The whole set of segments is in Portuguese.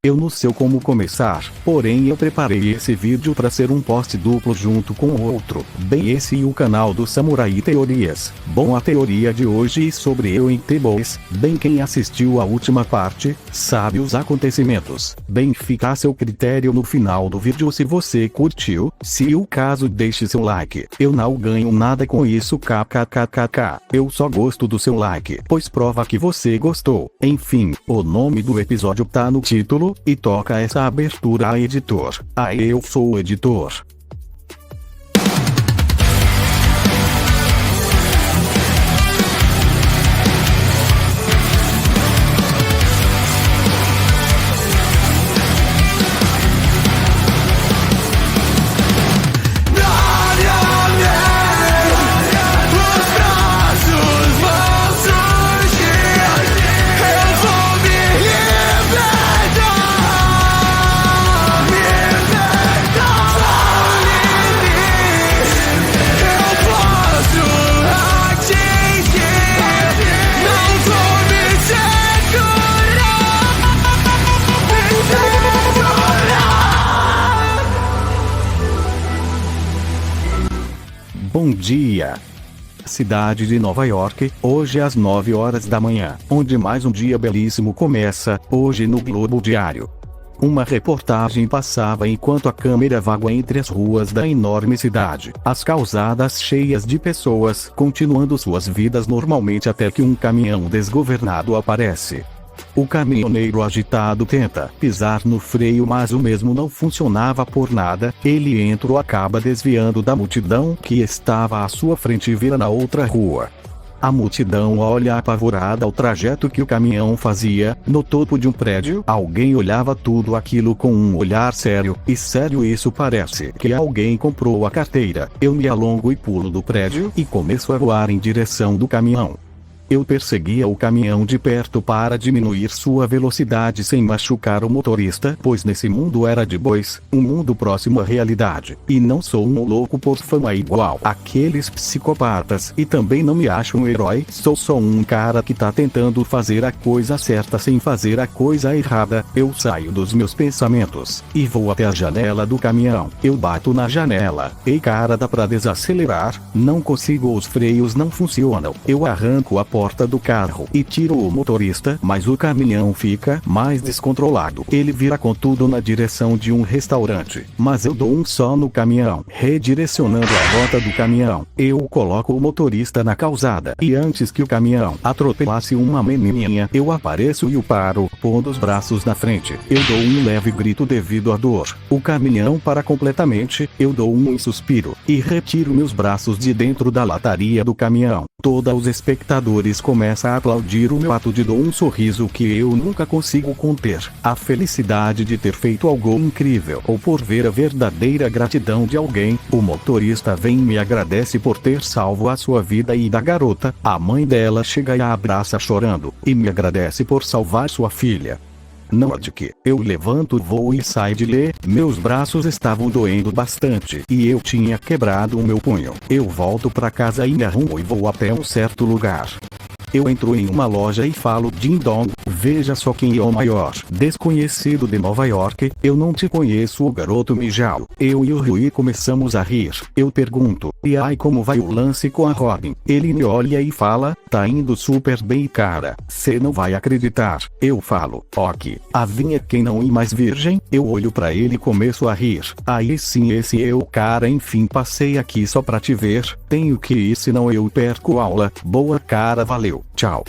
Eu não sei como começar, porém eu preparei esse vídeo para ser um post duplo junto com o outro. Bem, esse e o canal do Samurai Teorias. Bom, a teoria de hoje é sobre eu em The Boys. Bem, quem assistiu a última parte, sabe os acontecimentos. Bem, fica a seu critério no final do vídeo se você curtiu. Se o caso, deixe seu like. Eu não ganho nada com isso, kkkk. Eu só gosto do seu like, pois prova que você gostou. Enfim, o nome do episódio tá no título, e toca essa abertura a editor. Eu sou o editor. Bom dia! Cidade de Nova York, hoje às 9 horas da manhã, onde mais um dia belíssimo começa, hoje no Globo Diário. Uma reportagem passava enquanto a câmera vaga entre as ruas da enorme cidade, as calçadas cheias de pessoas, continuando suas vidas normalmente até que um caminhão desgovernado aparece. O caminhoneiro agitado tenta pisar no freio, mas o mesmo não funcionava por nada. Ele entra ou acaba desviando da multidão que estava à sua frente e vira na outra rua. A multidão olha apavorada ao trajeto que o caminhão fazia. No topo de um prédio, alguém olhava tudo aquilo com um olhar sério. E sério, isso parece que alguém comprou a carteira. Eu me alongo e pulo do prédio e começo a voar em direção do caminhão. Eu perseguia o caminhão de perto para diminuir sua velocidade sem machucar o motorista, pois nesse mundo era de bois, um mundo próximo à realidade. E não sou um louco por fama igual aqueles psicopatas, e também não me acho um herói, sou só um cara que tá tentando fazer a coisa certa sem fazer a coisa errada. Eu saio dos meus pensamentos e vou até a janela do caminhão. Eu bato na janela. Ei cara, dá pra desacelerar? Não consigo, os freios não funcionam. Eu arranco a porta do carro e tiro o motorista, mas o caminhão fica mais descontrolado. Ele vira com tudo na direção de um restaurante, mas eu dou um só no caminhão, redirecionando a rota do caminhão. Eu coloco o motorista na calçada, e antes que o caminhão atropelasse uma menininha, eu apareço e o paro, pondo os braços na frente. Eu dou um leve grito devido à dor. O caminhão para completamente, eu dou um suspiro, e retiro meus braços de dentro da lataria do caminhão. Todos os espectadores começam a aplaudir o meu ato de dou um sorriso que eu nunca consigo conter. A felicidade de ter feito algo incrível, ou por ver a verdadeira gratidão de alguém. O motorista vem e me agradece por ter salvo a sua vida e da garota. A mãe dela chega e a abraça chorando, e me agradece por salvar sua filha. Não é de que eu levanto o voo e saio de lá. Meus braços estavam doendo bastante e eu tinha quebrado o meu punho. Eu volto pra casa e me arrumo e vou até um certo lugar. Eu entro em uma loja e falo ding dong, veja só quem é o maior desconhecido de Nova York. Eu não te conheço, o garoto mijau. Eu e o Rui começamos a rir. Eu pergunto, e aí como vai o lance com a Robin? Ele me olha e fala, tá indo super bem cara, cê não vai acreditar. Eu falo, ok, a vinha quem não é mais virgem? Eu olho pra ele e começo a rir. Aí sim, esse é o cara, enfim, passei aqui só pra te ver, tenho que ir senão eu perco aula. Boa cara, valeu. Tchau.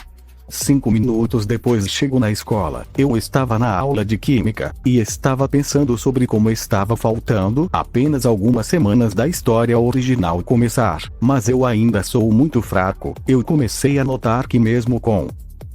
5 minutos depois chego na escola. Eu estava na aula de química, e estava pensando sobre como estava faltando apenas algumas semanas da história original começar. Mas eu ainda sou muito fraco. Eu comecei a notar que mesmo com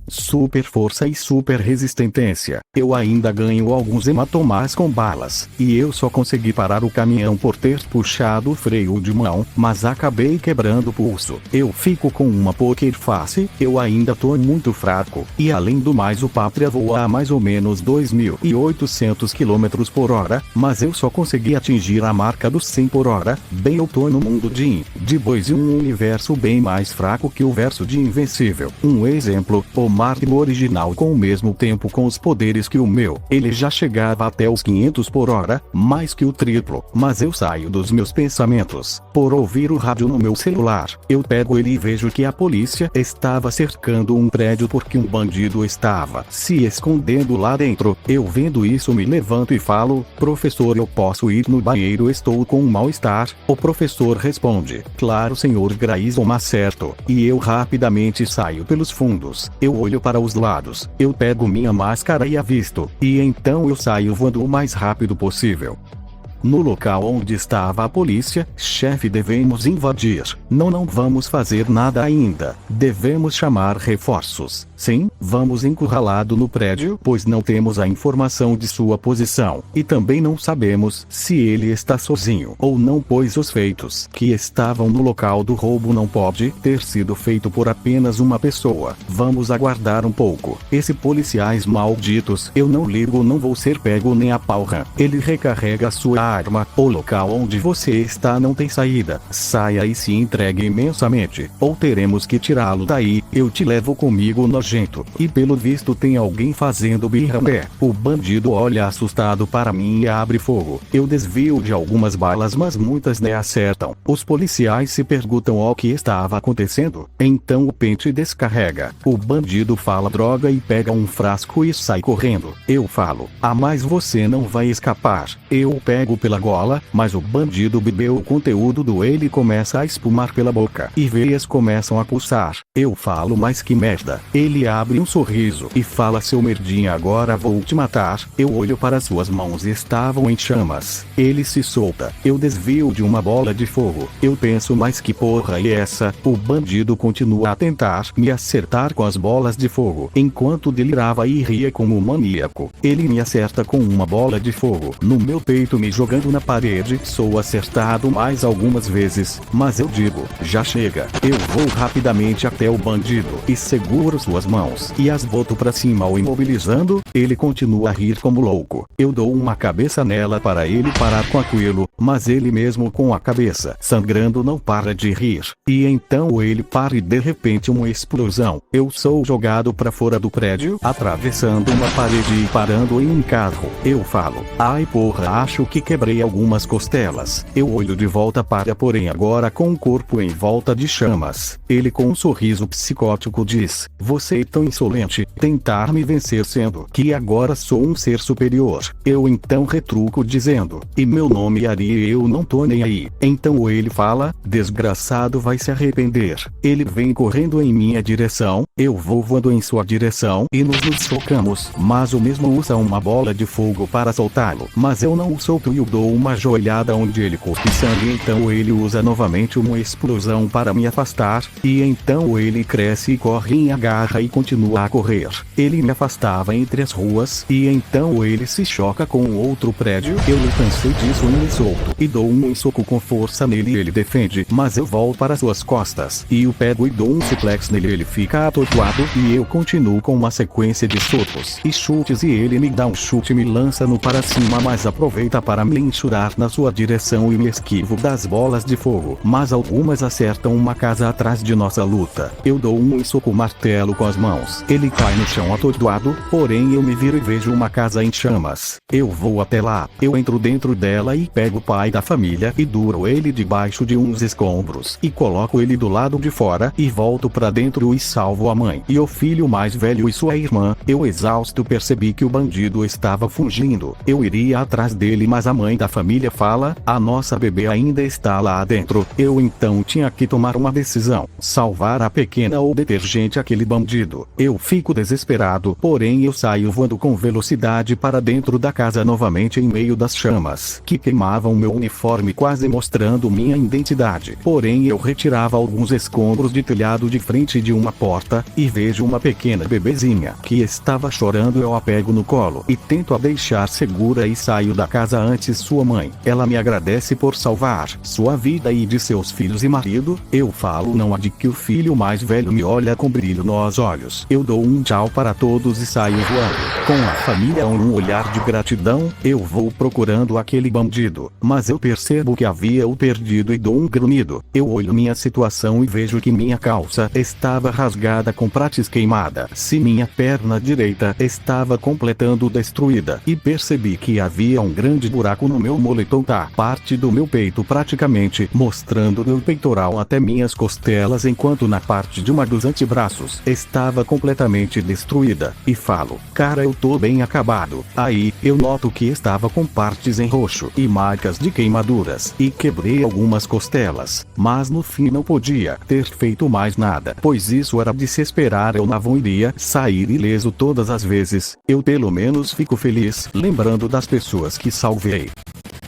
super força e super resistência, eu ainda ganho alguns hematomas com balas, e eu só consegui parar o caminhão por ter puxado o freio de mão, mas acabei quebrando o pulso. Eu fico com uma poker face, eu ainda tô muito fraco, e além do mais o Pátria voa a mais ou menos 2.800 km por hora, mas eu só consegui atingir a marca dos 100 por hora. Bem, eu tô no mundo de bois e um universo bem mais fraco que o verso de Invencível. Um exemplo, o Mark no original com o mesmo tempo com os poderes que o meu. Ele já chegava até os 500 por hora, mais que o triplo, mas eu saio dos meus pensamentos. Por ouvir o rádio no meu celular, eu pego ele e vejo que a polícia estava cercando um prédio porque um bandido estava se escondendo lá dentro. Eu vendo isso me levanto e falo: professor, eu posso ir no banheiro, estou com um mal-estar. O professor responde: claro, senhor Grayson, mas certo. E eu rapidamente saio pelos fundos. Eu olho para os lados, eu pego minha máscara e avisto, e então eu saio voando o mais rápido possível. No local onde estava a polícia: chefe, devemos invadir. Não vamos fazer nada ainda. Devemos chamar reforços. Sim, vamos encurralado no prédio, pois não temos a informação de sua posição. E também não sabemos se ele está sozinho ou não, pois os feitos que estavam no local do roubo não pode ter sido feito por apenas uma pessoa. Vamos aguardar um pouco. Esse policiais malditos, eu não ligo, não vou ser pego nem a palra. Ele recarrega sua arma. O local onde você está não tem saída. Saia e se entregue imensamente, ou teremos que tirá-lo daí. Eu te levo comigo, nojento. E pelo visto tem alguém fazendo birra. O bandido olha assustado para mim e abre fogo. Eu desvio de algumas balas, mas muitas nem acertam. Os policiais se perguntam o que estava acontecendo. Então o pente descarrega. O bandido fala droga e pega um frasco e sai correndo. Eu falo: mas você não vai escapar. Eu pego pela gola, mas o bandido bebeu o conteúdo do ele e começa a espumar pela boca, e veias começam a pulsar. Eu falo: mas que merda. Ele abre um sorriso e fala: seu merdinha, agora vou te matar. Eu olho para suas mãos e estavam em chamas. Ele se solta. Eu desvio de uma bola de fogo. Eu penso: mas que porra é essa? O bandido continua a tentar me acertar com as bolas de fogo, enquanto delirava e ria como um maníaco. Ele me acerta com uma bola de fogo no meu peito, me jogando na parede. Sou acertado mais algumas vezes, mas eu digo: já chega. Eu vou rapidamente até o bandido e seguro suas mãos e as boto pra cima, o imobilizando. Ele continua a rir como louco. Eu dou uma cabeça nela para ele parar com aquilo, mas ele mesmo com a cabeça sangrando não para de rir. E então ele para e de repente uma explosão. Eu sou jogado para fora do prédio, atravessando uma parede e parando em um carro. Eu falo: ai porra, acho que quebrei algumas costelas. Eu olho de volta para, porém agora com o corpo em volta de chamas. Ele com um sorriso psicótico diz: você é tão insolente, tentar me vencer sendo que agora sou um ser superior. Eu então retruco dizendo: e meu nome é Ari e eu não tô nem aí. Então ele fala: desgraçado, vai se arrepender. Ele vem correndo em minha direção, eu vou voando em sua direção e nos chocamos, mas o mesmo usa uma bola de fogo para soltá-lo, mas eu não o solto e o dou uma joelhada onde ele cuspe sangue. Então ele usa novamente uma explosão para me afastar, e então ele cresce e corre em agarra e continua a correr. Ele me afastava entre as ruas, e então ele se choca com outro prédio. Eu me cansei disso e me solto e dou um soco com força nele. Ele defende, mas eu volto para suas costas e o pego e dou um suplex nele. Ele fica atordoado e eu continuo com uma sequência de socos e chutes, e ele me dá um chute e me lança no para cima, mas aproveita para me enxurar na sua direção e me esquivo das bolas de fogo, mas algumas acertam uma casa atrás de nossa luta. Eu dou um soco martelo com as mãos. Ele cai no chão atordoado, porém eu me viro e vejo uma casa em chamas. Eu vou até lá. Eu entro dentro dela e pego o pai da família e duro ele debaixo de uns escombros e coloco ele do lado de fora e volto para dentro e salvo a mãe e o filho mais velho e sua irmã. Eu exausto percebi que o bandido estava fugindo. Eu iria atrás dele, mas a mãe da família fala: a nossa bebê ainda está lá dentro. Eu então tinha que tomar uma decisão: salvar a pequena ou detergente aquele bandido. Eu fico desesperado, porém eu saio voando com velocidade para dentro da casa novamente em meio das chamas que queimavam meu uniforme, quase mostrando minha identidade. Porém eu retirava alguns escombros de telhado de frente de uma porta e vejo uma pequena bebezinha que estava chorando. Eu a pego no colo e tento a deixar segura e saio da casa antes agradece sua mãe. Ela me agradece por salvar sua vida e de seus filhos e marido. Eu falo não há de que o filho mais velho me olha com brilho nos olhos. Eu dou um tchau para todos e saio voando. Com a família um olhar de gratidão, eu vou procurando aquele bandido. Mas eu percebo que havia o perdido e dou um grunhido. Eu olho minha situação e vejo que minha calça estava rasgada com prates queimada. Se minha perna direita estava completando destruída. E percebi que havia um grande buraco no meu moletom, parte do meu peito praticamente, mostrando meu peitoral até minhas costelas, enquanto na parte de uma dos antebraços estava completamente destruída. E falo, cara, eu tô bem acabado. Aí, eu noto que estava com partes em roxo e marcas de queimaduras, e quebrei algumas costelas. Mas no fim não podia ter feito mais nada, pois isso era de se esperar. Eu não iria sair ileso todas as vezes. Eu pelo menos fico feliz, lembrando das pessoas que salvei.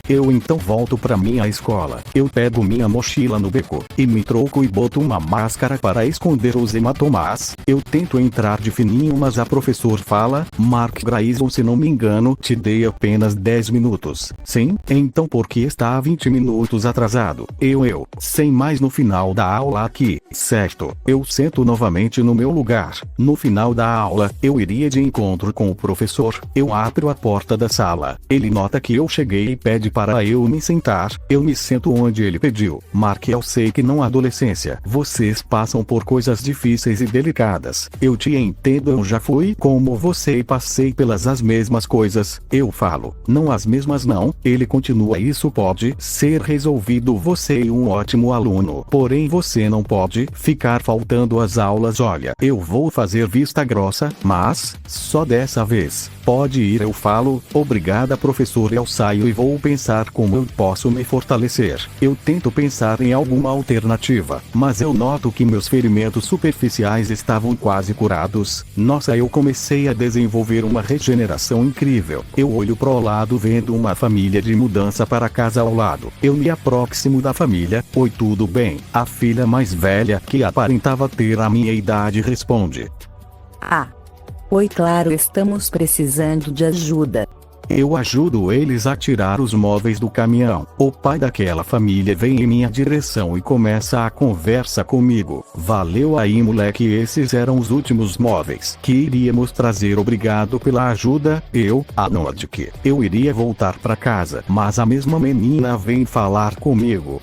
Eu então volto para minha escola. Eu pego minha mochila no beco e me troco e boto uma máscara para esconder os hematomas. Eu tento entrar de fininho, mas a professora fala, Mark Grayson, se não me engano, te dei apenas 10 minutos. Sim, então por que está 20 minutos atrasado? Sem mais no final da aula aqui, certo? Eu sento novamente no meu lugar. No final da aula, eu iria de encontro com o professor. Eu abro a porta da sala. Ele nota que eu cheguei e pede para eu me sentar. Eu me sento onde ele pediu. Mark, eu sei que na adolescência vocês passam por coisas difíceis e delicadas. Eu te entendo, eu já fui como você e passei pelas as mesmas coisas. Eu falo, não as mesmas não. Ele continua, isso pode ser resolvido, você é um ótimo aluno. Porém você não pode ficar faltando às aulas. Olha, eu vou fazer vista grossa, mas só dessa vez. Pode ir, eu falo, obrigada professor. Eu saio e vou pensar como eu posso me fortalecer. Eu tento pensar em alguma alternativa, mas eu noto que meus ferimentos superficiais estavam quase curados. Nossa, eu comecei a desenvolver uma regeneração incrível. Eu olho pro lado vendo uma família de mudança para a casa ao lado. Eu me aproximo da família. Oi, tudo bem? A filha mais velha, que aparentava ter a minha idade, responde. Oi, claro, estamos precisando de ajuda. Eu ajudo eles a tirar os móveis do caminhão. O pai daquela família vem em minha direção e começa a conversa comigo. Valeu aí, moleque, esses eram os últimos móveis que iríamos trazer, obrigado pela ajuda. Eu iria voltar para casa, mas a mesma menina vem falar comigo.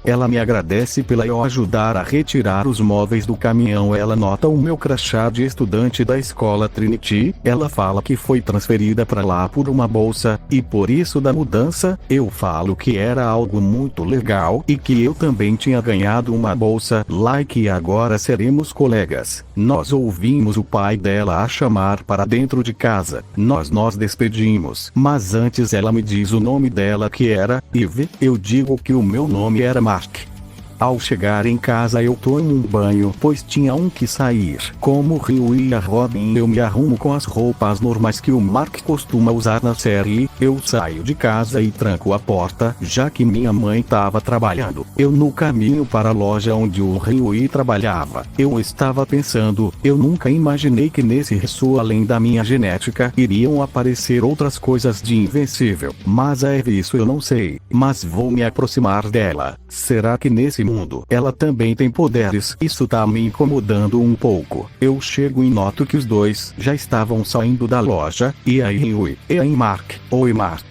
Ela me agradece pela eu ajudar a retirar os móveis do caminhão. Ela nota o meu crachá de estudante da escola Trinity. Ela fala que foi transferida para lá por uma bolsa, e por isso da mudança. Eu falo que era algo muito legal, e que eu também tinha ganhado uma bolsa lá e que agora seremos colegas. Nós ouvimos o pai dela a chamar para dentro de casa. Nós nos despedimos, mas antes ela me diz o nome dela, que era Eve. Eu digo que o meu nome era Mark. Ao chegar em casa eu tomo um banho, pois tinha que sair. Como Rio e a Robin, eu me arrumo com as roupas normais que o Mark costuma usar na série. Eu saio de casa e tranco a porta, já que minha mãe estava trabalhando. Eu no caminho para a loja onde o Rio trabalhava. Eu estava pensando, eu nunca imaginei que nesse resto, além da minha genética, iriam aparecer outras coisas de invencível. Mas é isso, eu não sei. Mas vou me aproximar dela. Será que nesse mundo ela também tem poderes? Isso tá me incomodando um pouco. Eu chego e noto que os dois já estavam saindo da loja. E aí, Mark? Oi, Mark.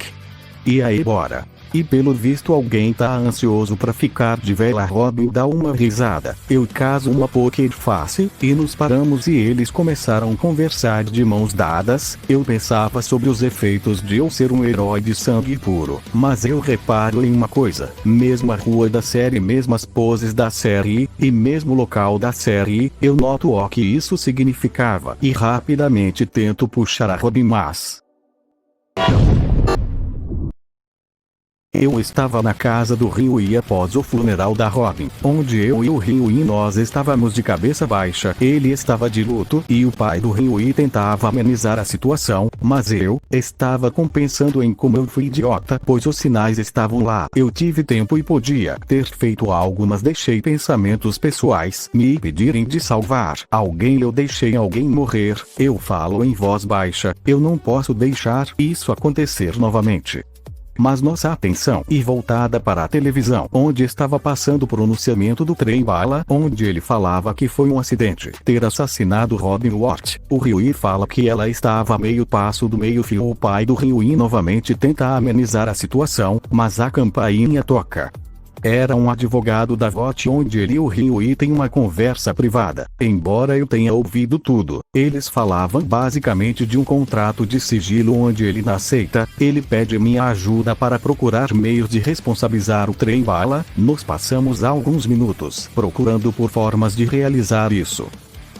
E aí, bora? E pelo visto alguém tá ansioso pra ficar de vela. Robin dá uma risada. Eu caso uma poker face, e nos paramos e eles começaram a conversar de mãos dadas. Eu pensava sobre os efeitos de eu ser um herói de sangue puro. Mas eu reparo em uma coisa. Mesma rua da série, mesmas poses da série, e mesmo local da série, eu noto o que isso significava. E rapidamente tento puxar a Robin, mas... Eu estava na casa do Rio e após o funeral da Robin, onde eu e o Rio nós estávamos de cabeça baixa. Ele estava de luto e o pai do Rio tentava amenizar a situação, mas eu estava pensando em como eu fui idiota, pois os sinais estavam lá. Eu tive tempo e podia ter feito algo, mas deixei pensamentos pessoais me impedirem de salvar alguém. Eu deixei alguém morrer. Eu falo em voz baixa, eu não posso deixar isso acontecer novamente. Mas nossa atenção e voltada para a televisão, onde estava passando o pronunciamento do trem-bala, onde ele falava que foi um acidente ter assassinado Robin Wright. O Ryui fala que ela estava a meio passo do meio-fio. O pai do Ryui novamente tenta amenizar a situação, mas a campainha toca. Era um advogado da VOT onde ele e o Ryui têm uma conversa privada. Embora eu tenha ouvido tudo, eles falavam basicamente de um contrato de sigilo onde ele não aceita. Ele pede minha ajuda para procurar meios de responsabilizar o trem-bala. Nos passamos alguns minutos procurando por formas de realizar isso.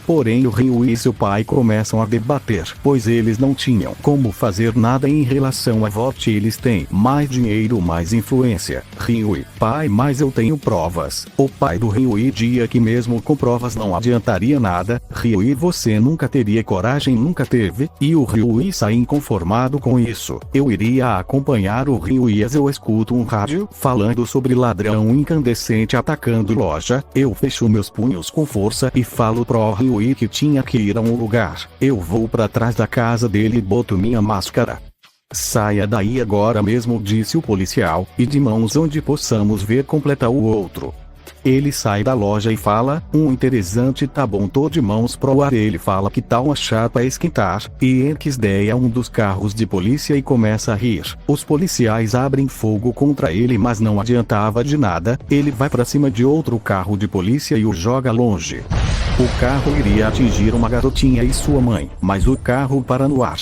Porém o Ryui e seu pai começam a debater, pois eles não tinham como fazer nada em relação a VOT. Eles têm mais dinheiro, mais influência. Ryui: pai, mas eu tenho provas. O pai do Ryui: dia que mesmo com provas não adiantaria nada. Ryui: você nunca teria coragem, nunca teve. E o Ryui sai inconformado com isso. Eu iria acompanhar o Ryui as eu escuto um rádio falando sobre ladrão incandescente atacando loja. Eu fecho meus punhos com força e falo pro Ryui que tinha que ir a um lugar. Eu vou para trás da casa dele e boto minha máscara. Saia daí agora mesmo, disse o policial, e de mãos onde possamos ver, completa o outro. Ele sai da loja e fala: interessante, tá bom, tô de mãos pro ar. Ele fala que tá uma chapa a esquentar, e enquisdeia um dos carros de polícia e começa a rir. Os policiais abrem fogo contra ele, mas não adiantava de nada. Ele vai pra cima de outro carro de polícia e o joga longe. O carro iria atingir uma garotinha e sua mãe, mas o carro para no ar.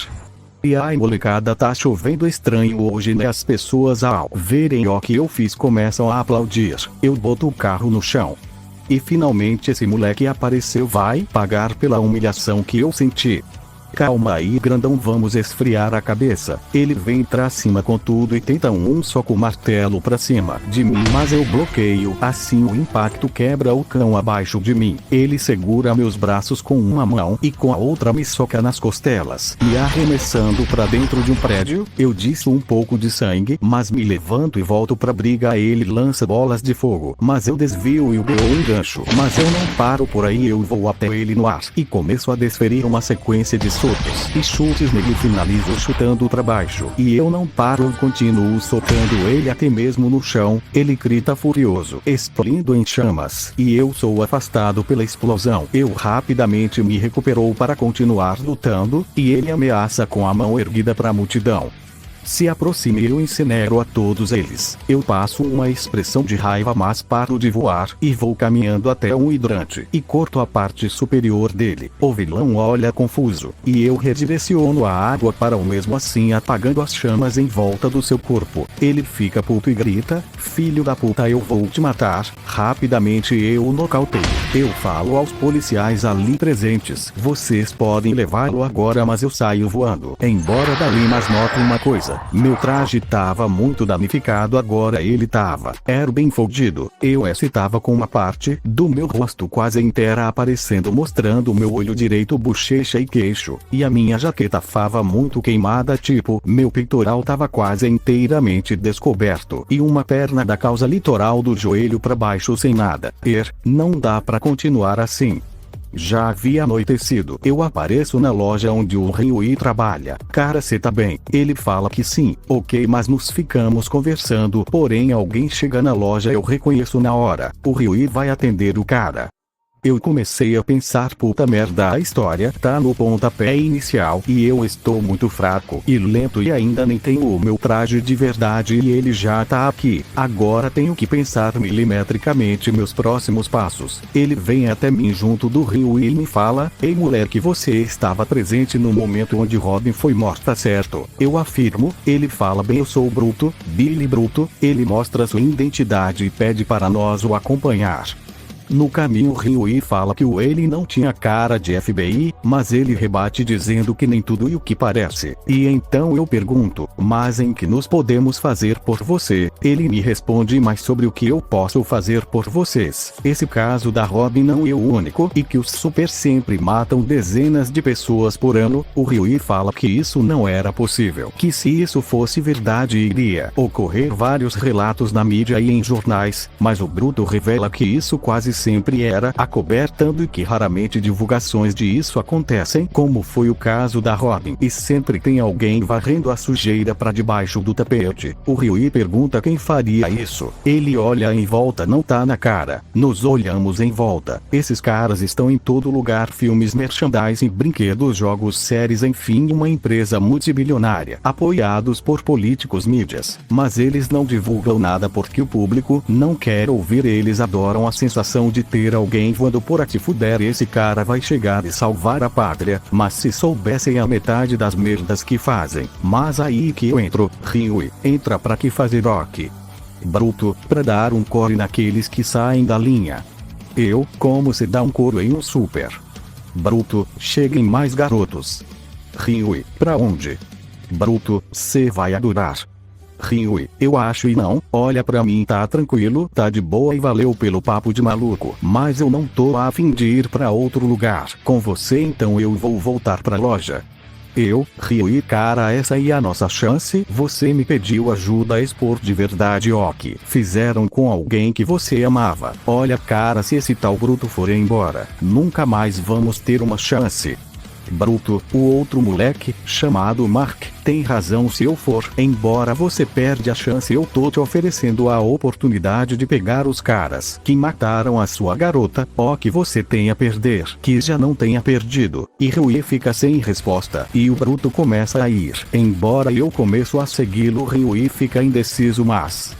E ai molecada, tá chovendo estranho hoje, né? As pessoas ao verem o que eu fiz começam a aplaudir. Eu boto o carro no chão. E finalmente esse moleque apareceu, vai pagar pela humilhação que eu senti. Calma aí, grandão, vamos esfriar a cabeça. Ele vem pra cima com tudo e tenta um soco martelo pra cima de mim, mas eu bloqueio. Assim o impacto quebra o cão abaixo de mim. Ele segura meus braços com uma mão e com a outra me soca nas costelas, me arremessando pra dentro de um prédio. Eu disse um pouco de sangue, mas me levanto e volto pra briga. Ele lança bolas de fogo, mas eu desvio e o dou um gancho. Mas eu não paro por aí, eu vou até ele no ar e começo a desferir uma sequência de socos e chutes nele. Finalizo chutando pra baixo e eu não paro, eu continuo socando ele até mesmo no chão. Ele grita furioso, explodindo em chamas, e eu sou afastado pela explosão. Eu rapidamente me recuperou para continuar lutando, e ele ameaça com a mão erguida pra multidão. Se aproxime, eu incinero a todos eles. Eu passo uma expressão de raiva, mas paro de voar e vou caminhando até um hidrante e corto a parte superior dele. O vilão olha confuso, e eu redireciono a água para o mesmo, assim apagando as chamas em volta do seu corpo. Ele fica puto e grita: filho da puta, eu vou te matar. Rapidamente eu o nocauteio. Eu falo aos policiais ali presentes: vocês podem levá-lo agora, mas eu saio voando embora dali. Mas noto uma coisa: meu traje tava muito danificado agora. Ele era bem fodido. Eu estava com uma parte do meu rosto quase inteira aparecendo, mostrando meu olho direito, bochecha e queixo. E a minha jaqueta tava muito queimada, tipo, meu peitoral tava quase inteiramente descoberto. E uma perna da calça litoral do joelho pra baixo sem nada. Não dá pra continuar assim. Já havia anoitecido. Eu apareço na loja onde o Ryui trabalha. Cara, cê tá bem? Ele fala que sim. Ok, mas nos ficamos conversando, porém alguém chega na loja, eu reconheço na hora. O Ryui vai atender o cara. Eu comecei a pensar: puta merda, a história tá no pontapé inicial e eu estou muito fraco e lento e ainda nem tenho o meu traje de verdade e ele já tá aqui. Agora tenho que pensar milimetricamente meus próximos passos. Ele vem até mim junto do Ryui e me fala: ei moleque, você estava presente no momento onde Robin foi morta, certo? Eu afirmo. Ele fala: bem, eu sou o Bruto, Billy Bruto. Ele mostra sua identidade e pede para nós o acompanhar. No caminho, Ryui fala que o ele não tinha cara de FBI, mas ele rebate dizendo que nem tudo é o que parece. E então eu pergunto: mas em que nos podemos fazer por você? Ele me responde: mas sobre o que eu posso fazer por vocês? Esse caso da Robin não é o único, e que os super sempre matam dezenas de pessoas por ano. O Ryui fala que isso não era possível, que se isso fosse verdade iria ocorrer vários relatos na mídia e em jornais, mas o Bruto revela que isso quase sempre era acobertando e que raramente divulgações de isso acontecem, como foi o caso da Robin. E sempre tem alguém varrendo a sujeira para debaixo do tapete. O Ryui pergunta quem faria isso. Ele olha em volta, não tá na cara. Nos olhamos em volta. Esses caras estão em todo lugar, filmes, merchandising, brinquedos, jogos, séries, enfim, uma empresa multibilionária, apoiados por políticos, mídias. Mas eles não divulgam nada porque o público não quer ouvir. Eles adoram a sensação de ter alguém voando por aqui. Fuder, esse cara vai chegar e salvar a pátria. Mas se soubessem a metade das merdas que fazem. Mas aí que eu entro. Ryui, entra pra que fazer rock? Bruto, pra dar um core naqueles que saem da linha. Eu, como se dá um couro em um super? Bruto, cheguem mais garotos. Ryui, pra onde? Bruto, cê vai adorar. Ryui, eu acho e não, olha pra mim, tá tranquilo, tá de boa e valeu pelo papo de maluco, mas eu não tô a fim de ir pra outro lugar com você, então eu vou voltar pra loja. Eu, Ryui, cara, essa aí é a nossa chance. Você me pediu ajuda a expor de verdade o que fizeram com alguém que você amava. Olha, cara, se esse tal Bruto for embora, nunca mais vamos ter uma chance. Bruto, o outro moleque, chamado Mark, tem razão. Se eu for embora você perde a chance. Eu tô te oferecendo a oportunidade de pegar os caras que mataram a sua garota. Ó, que você tem a perder, que já não tenha perdido. E Ryui fica sem resposta. E o Bruto começa a ir embora e eu começo a segui-lo. Ryui fica indeciso, mas...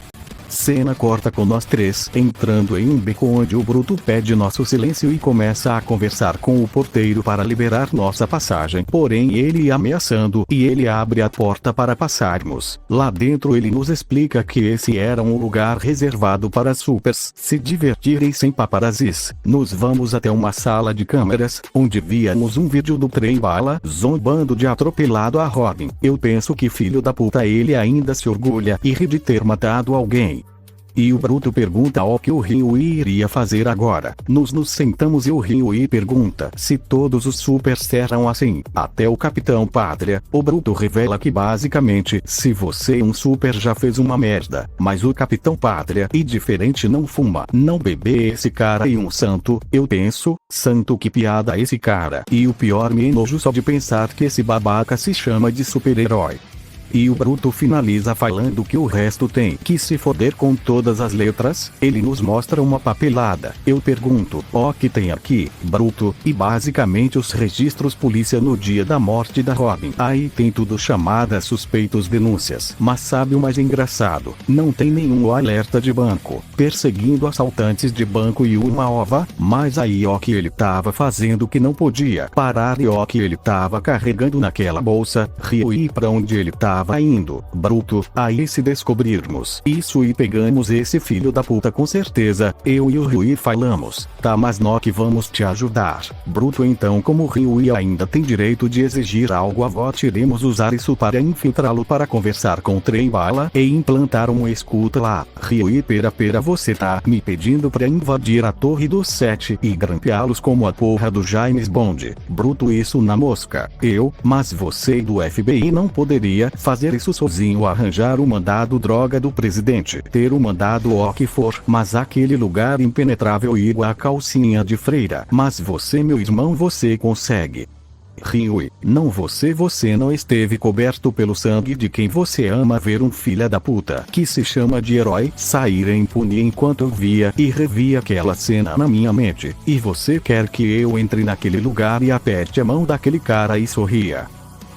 Cena corta com nós três entrando em um beco onde o Bruto pede nosso silêncio e começa a conversar com o porteiro para liberar nossa passagem. Porém ele ameaçando e ele abre a porta para passarmos. Lá dentro ele nos explica que esse era um lugar reservado para supers se divertirem sem paparazzis. Nos vamos até uma sala de câmeras, onde víamos um vídeo do trem bala zombando de atropelado a Robin. Eu penso que filho da puta, ele ainda se orgulha e ri de ter matado alguém. E o Bruto pergunta o que o Ryui iria fazer agora. Nos sentamos e o Ryui pergunta se todos os supers eram assim, até o Capitão Pátria. O Bruto revela que basicamente, se você é um super já fez uma merda, mas o Capitão Pátria e diferente, não fuma, não bebe, esse cara e um santo. Eu penso, santo, que piada esse cara. E o pior, me enojo só de pensar que esse babaca se chama de super-herói. E o Bruto finaliza falando que o resto tem que se foder com todas as letras. Ele nos mostra uma papelada. Eu pergunto, ó, que tem aqui, Bruto? E basicamente os registros polícia no dia da morte da Robin. Aí tem tudo, chamadas, suspeitos, denúncias. Mas sabe o mais engraçado? Não tem nenhum alerta de banco perseguindo assaltantes de banco e uma ova. Mas aí ó, que ele tava fazendo que não podia parar e ó, que ele tava carregando naquela bolsa. Ryui, pra onde ele tava indo? Bruto, aí se descobrirmos isso e pegamos esse filho da puta, com certeza eu e o Ryui falamos, tá, mas nós que vamos te ajudar. Bruto, então como o Ryui ainda tem direito de exigir algo, iremos usar isso para infiltrá-lo para conversar com o trem bala e implantar uma escuta lá. Ryui, pera, você tá me pedindo pra invadir a torre dos 7 e grampeá-los como a porra do James Bond? Bruto, isso na mosca. Eu, mas você do FBI não poderia fazer isso sozinho, arranjar o mandado droga do presidente, ter o mandado o que for, mas aquele lugar impenetrável igual a calcinha de freira. Mas você, meu irmão, você consegue. Ryui, não, você não esteve coberto pelo sangue de quem você ama. Ver um filho da puta que se chama de herói sair impune enquanto eu via e revia aquela cena na minha mente. E você quer que eu entre naquele lugar e aperte a mão daquele cara e sorria?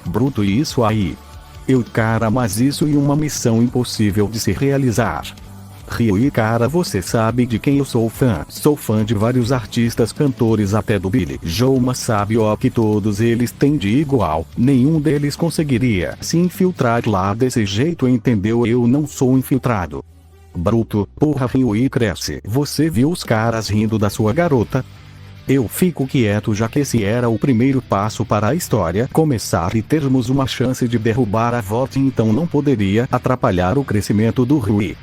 Bruto, isso aí. Eu, cara, mas isso é uma missão impossível de se realizar. Ryui, cara, você sabe de quem eu sou fã? Sou fã de vários artistas, cantores, até do Billy Joe, mas sabe ó, que todos eles têm de igual. Nenhum deles conseguiria se infiltrar lá desse jeito, entendeu? Eu não sou infiltrado. Bruto, porra, Ryui, cresce. Você viu os caras rindo da sua garota? Eu fico quieto, já que esse era o primeiro passo para a história começar e termos uma chance de derrubar a VOT, então não poderia atrapalhar o crescimento do Ryui.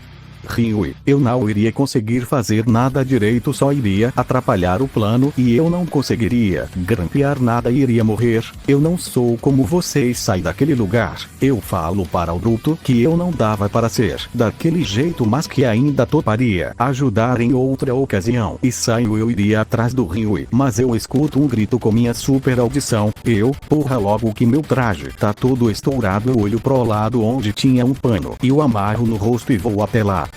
Ryui, eu não iria conseguir fazer nada direito, só iria atrapalhar o plano e eu não conseguiria grampear nada e iria morrer. Eu não sou como vocês, sai daquele lugar. Eu falo para o bruto que eu não dava para ser daquele jeito, mas que ainda toparia ajudar em outra ocasião. E saio, eu iria atrás do Ryui, mas eu escuto um grito com minha super audição. Porra, logo que meu traje tá todo estourado, eu olho pro lado onde tinha um pano e o amarro no rosto e vou até lá.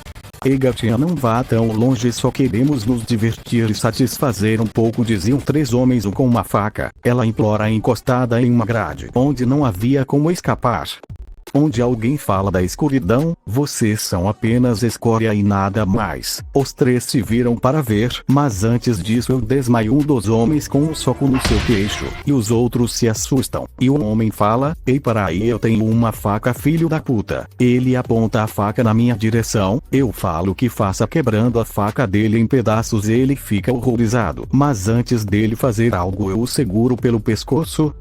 Ei gatinha, não vá tão longe, só queremos nos divertir e satisfazer um pouco, diziam 3 homens, um com uma faca. Ela implora encostada em uma grade, onde não havia como escapar. Onde alguém fala da escuridão, vocês são apenas escória e nada mais. Os 3 se viram para ver, mas antes disso eu desmaio um dos homens com um soco no seu queixo, e os outros se assustam. E o homem fala: ei, para aí, eu tenho uma faca, filho da puta. Ele aponta a faca na minha direção, eu falo que faça, quebrando a faca dele em pedaços. Ele fica horrorizado, mas antes dele fazer algo eu o seguro pelo pescoço.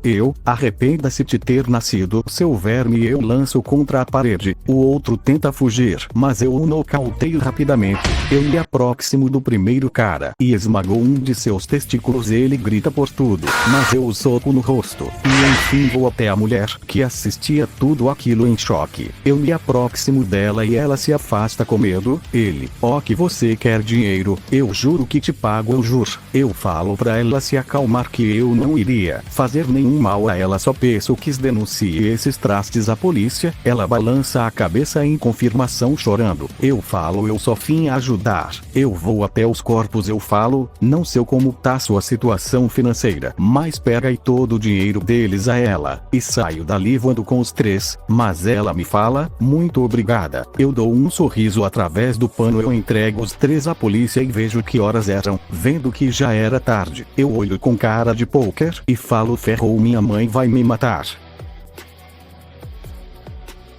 Arrependa-se de ter nascido, seu verme, e eu lanço contra a parede. O outro tenta fugir, mas eu o nocauteio rapidamente. Eu me aproximo do primeiro cara e esmago um de seus testículos. Ele grita por tudo, mas eu o soco no rosto. E enfim vou até a mulher, que assistia tudo aquilo em choque. Eu me aproximo dela e ela se afasta com medo. Ele: ó, que você quer dinheiro? Eu juro que te pago, eu juro. Eu falo pra ela se acalmar, que eu não iria fazer nenhum mal a ela, só peço que denuncie esses trastes à polícia. Ela balança a cabeça em confirmação, chorando. Eu falo: eu só vim ajudar. Eu vou até os corpos. Eu falo: não sei como tá sua situação financeira, mas pega aí todo o dinheiro deles a ela. E saio dali voando com os 3, mas ela me fala: muito obrigada. Eu dou um sorriso através do pano, eu entrego os 3 à polícia e vejo que horas eram. Vendo que já era tarde, eu olho com cara de pôquer e falo: ferrou, minha mãe vai me matar.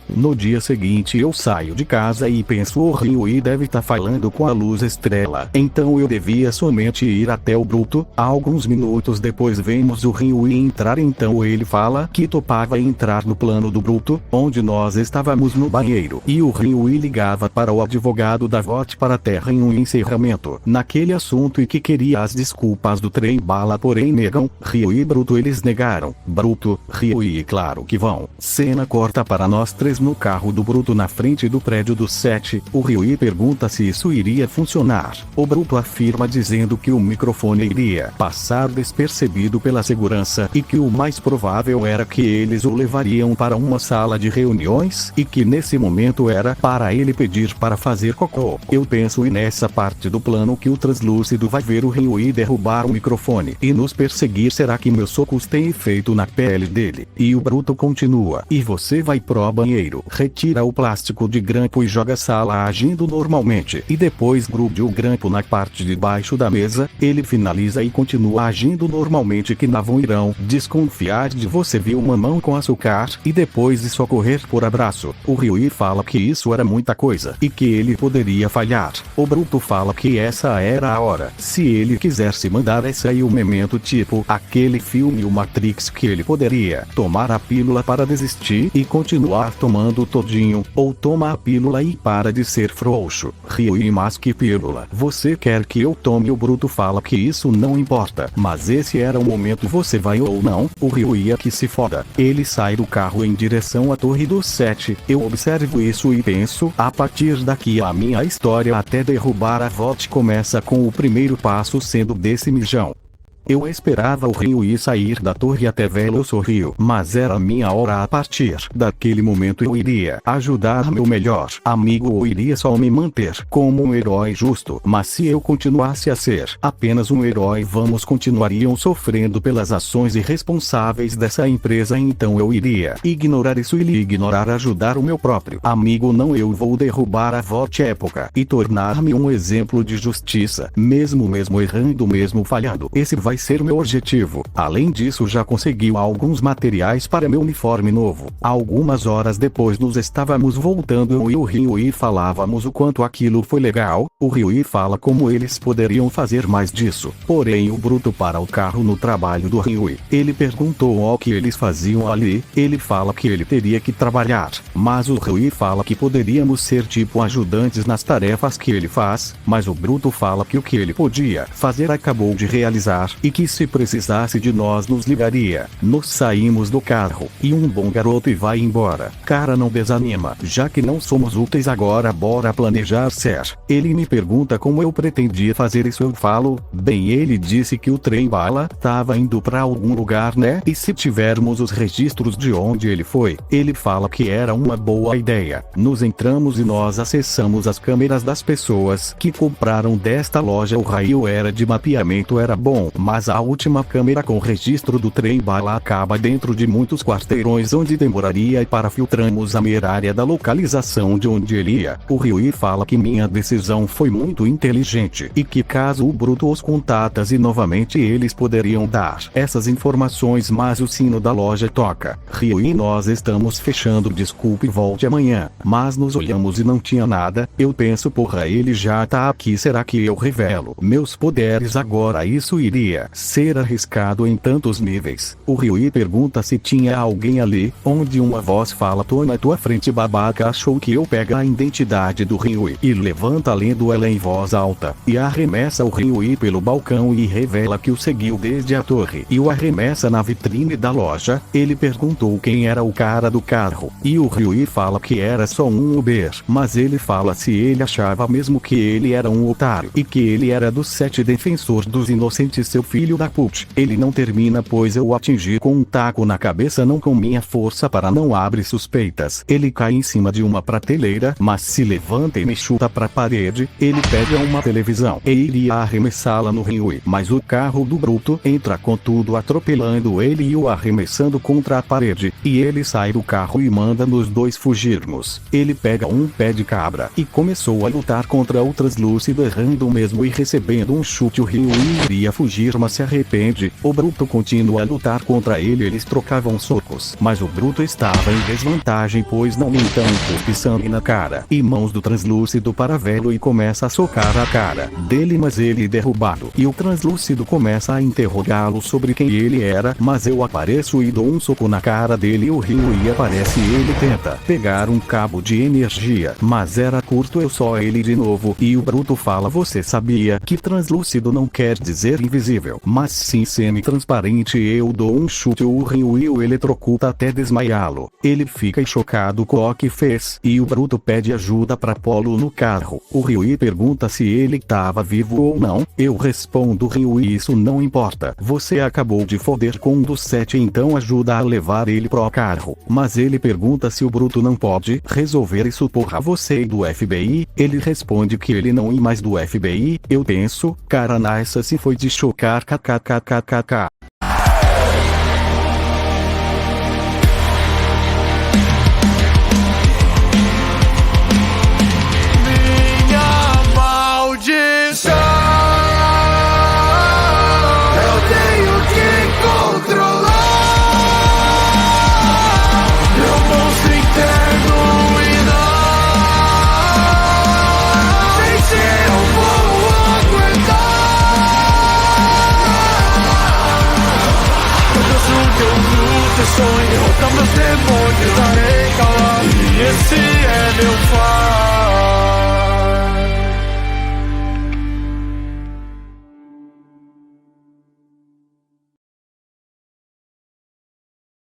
No dia seguinte eu saio de casa e penso: o Ryui deve estar falando com a luz estrela, então eu devia somente ir até o bruto. Alguns minutos depois vemos o Ryui entrar, então ele fala que topava entrar no plano do bruto, onde nós estávamos no banheiro, e o Ryui ligava para o advogado da VOT para ter um encerramento naquele assunto e que queria as desculpas do trem bala, porém negam. Ryui e bruto, eles negaram. Bruto, Ryui, claro que vão. Cena corta para nós 3 no carro do bruto na frente do prédio do 7. O Ryui pergunta se isso iria funcionar. O bruto afirma, dizendo que o microfone iria passar despercebido pela segurança e que o mais provável era que eles o levariam para uma sala de reuniões e que nesse momento era para ele pedir para fazer cocô. Eu penso, e nessa parte do plano que o translúcido vai ver o Ryui derrubar o microfone e nos perseguir, será que meus socos têm efeito na pele dele? E o bruto continua: e você vai pro banheiro, retira o plástico de grampo e joga a sala agindo normalmente, e depois grude o grampo na parte de baixo da mesa. Ele finaliza e continua agindo normalmente, que não irão desconfiar de você. Viu uma mão com açúcar e depois de socorrer por abraço. O Ryui fala que isso era muita coisa e que ele poderia falhar. O bruto fala que essa era a hora, se ele quisesse mandar essa e o memento, tipo aquele filme o Matrix, que ele poderia tomar a pílula para desistir e continuar tomando todinho, ou toma a pílula e para de ser frouxo. Ryui: mas que pílula você quer que eu tome? O bruto fala que isso não importa, mas esse era o momento, você vai ou não? O Ryui: é que se foda. Ele sai do carro em direção à torre do 7. Eu observo isso e penso: a partir daqui a minha história até derrubar a VOT começa com o primeiro passo sendo desse mijão. Eu esperava o Ryui sair da torre até vê-lo, eu sorrio, mas era minha hora. A partir daquele momento eu iria ajudar meu melhor amigo ou iria só me manter como um herói justo. Mas se eu continuasse a ser apenas um herói, vamos continuariam sofrendo pelas ações irresponsáveis dessa empresa, então eu iria ignorar isso e ignorar ajudar o meu próprio amigo. Não, eu vou derrubar a VOT época e tornar-me um exemplo de justiça, mesmo errando, mesmo falhando. Esse vai vai ser meu objetivo. Além disso, já conseguiu alguns materiais para meu uniforme novo. Algumas horas depois nos estávamos voltando eu e o Ryui falávamos o quanto aquilo foi legal. O Ryui fala como eles poderiam fazer mais disso. Porém o Bruto para o carro no trabalho do Ryui. Ele perguntou o que eles faziam ali. Ele fala que ele teria que trabalhar. Mas o Ryui fala que poderíamos ser tipo ajudantes nas tarefas que ele faz. Mas o Bruto fala que o que ele podia fazer acabou de realizar. E que se precisasse de nós nos ligaria. Nós saímos do carro. E um bom garoto e vai embora. Cara, não desanima. Já que não somos úteis agora, bora planejar ser. Ele me pergunta como eu pretendia fazer isso. Eu falo, bem, ele disse que o trem bala tava indo pra algum lugar, né? E se tivermos os registros de onde ele foi, ele fala que era uma boa ideia. Nos entramos e nós acessamos as câmeras das pessoas que compraram desta loja. O raio era de mapeamento, era bom, mas a última câmera com registro do trem bala acaba dentro de muitos quarteirões onde demoraria, e para filtramos a mera área da localização de onde ele ia. O Ryui fala que minha decisão foi muito inteligente e que caso o Bruto os contatasse novamente eles poderiam dar essas informações, mas o sino da loja toca. Ryui, nós estamos fechando, desculpe, volte amanhã. Mas nos olhamos e não tinha nada. Eu penso, porra, ele já tá aqui, será que eu revelo meus poderes agora? Isso iria ser arriscado em tantos níveis. O Ryui pergunta se tinha alguém ali, onde uma voz fala, tô na tua frente, babaca. Achou que eu pega a identidade do Ryui e levanta lendo ela em voz alta, e arremessa o Ryui pelo balcão e revela que o seguiu desde a torre e o arremessa na vitrine da loja. Ele perguntou quem era o cara do carro, e o Ryui fala que era só um Uber, mas ele fala se ele achava mesmo que ele era um otário e que ele era dos 7 defensores dos inocentes, seu filho da put. Ele não termina, pois eu o atingi com um taco na cabeça, não com minha força, para não abrir suspeitas. Ele cai em cima de uma prateleira, mas se levanta e me chuta pra parede. Ele pega uma televisão e iria arremessá-la no Ryui, mas o carro do Bruto entra com tudo, atropelando ele e o arremessando contra a parede, e ele sai do carro e manda nos dois fugirmos. Ele pega um pé de cabra e começou a lutar contra o translúcido, errando mesmo e recebendo um chute. O Ryui iria fugir, mas se arrepende. O Bruto continua a lutar contra ele, eles trocavam socos, mas o Bruto estava em desvantagem, pois não, então cuspe sangue na cara e mãos do translúcido para vê-lo e começa a socar a cara dele, mas ele derrubado, e o translúcido começa a interrogá-lo sobre quem ele era, mas eu apareço e dou um soco na cara dele. O Ryui aparece e ele tenta pegar um cabo de energia, mas era curto. Eu só ele de novo, e o Bruto fala, você sabia que translúcido não quer dizer invisível, mas sim semi-transparente. Eu dou um chute, o Ryui o eletrocuta até desmaiá-lo. Ele fica chocado com o que fez, e o Bruto pede ajuda para pô-lo no carro. O Ryui pergunta se ele estava vivo ou não. Eu respondo, Ryui, isso não importa, você acabou de foder com um dos 7, então ajuda a levar ele pro carro. Mas ele pergunta se o Bruto não pode resolver isso, porra, você e do FBI? Ele responde que ele não é mais do FBI. Eu penso, cara, nessa se foi de chocar, kkkkkk. Sonho, derrotar meus demônios, darei calado. E esse é meu faro.